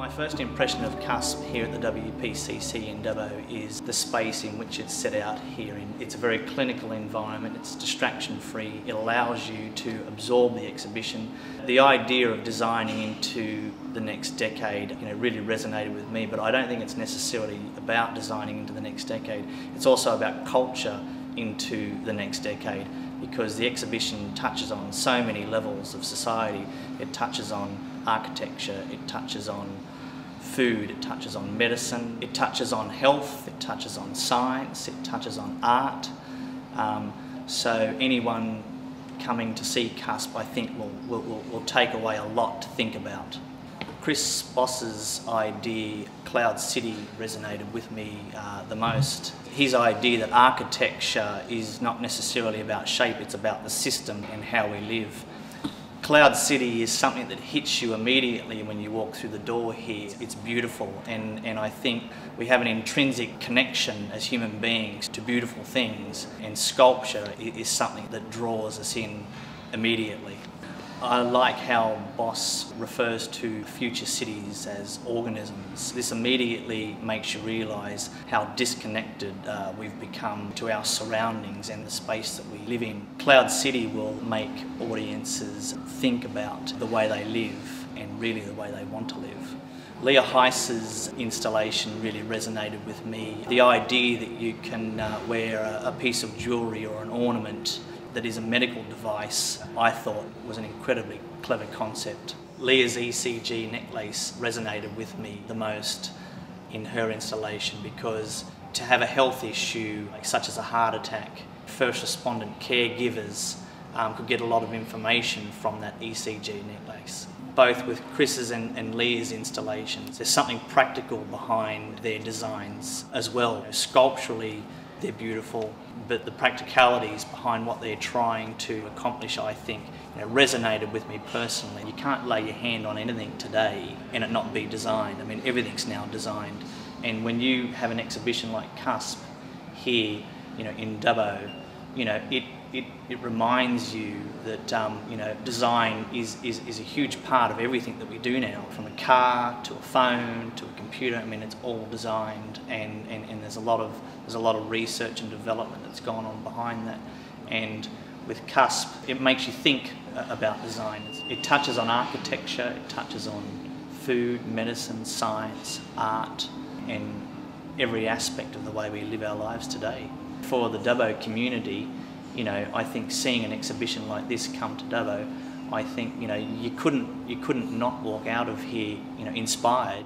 My first impression of CUSP here at the WPCC in Dubbo is the space in which it's set out here. It's a very clinical environment, it's distraction free, it allows you to absorb the exhibition. The idea of designing into the next decade really resonated with me, but I don't think it's necessarily about designing into the next decade. It's also about culture into the next decade, because the exhibition touches on so many levels of society. It touches on architecture, it touches on food, it touches on medicine, it touches on health, it touches on science, it touches on art. So anyone coming to see CUSP, I think, will take away a lot to think about. Chris Boss's idea, Cloud City, resonated with me the most. His idea that architecture is not necessarily about shape, it's about the system and how we live. Cloud City is something that hits you immediately when you walk through the door here. It's beautiful, and I think we have an intrinsic connection as human beings to beautiful things, and sculpture is something that draws us in immediately. I like how Boss refers to future cities as organisms. This immediately makes you realise how disconnected we've become to our surroundings and the space that we live in. Cloud City will make audiences think about the way they live and really the way they want to live. Leah Heiss's installation really resonated with me. The idea that you can wear a piece of jewellery or an ornament that is a medical device, I thought was an incredibly clever concept. Leah's ECG necklace resonated with me the most in her installation, because to have a health issue such as a heart attack, first respondent caregivers could get a lot of information from that ECG necklace. Both with Chris's and Leah's installations, there's something practical behind their designs as well. Sculpturally, they're beautiful, but the practicalities behind what they're trying to accomplish, I think, resonated with me personally. You can't lay your hand on anything today and it not be designed. I mean, everything's now designed. And when you have an exhibition like CUSP here, in Dubbo, it reminds you that design is a huge part of everything that we do now, from a car to a phone to a computer. I mean, it's all designed, and there's a lot of research and development that's gone on behind that. And with CUSP, it makes you think about design. It touches on architecture, it touches on food, medicine, science, art, and every aspect of the way we live our lives today. For the Dubbo community, I think seeing an exhibition like this come to Dubbo, I think you couldn't not walk out of here inspired.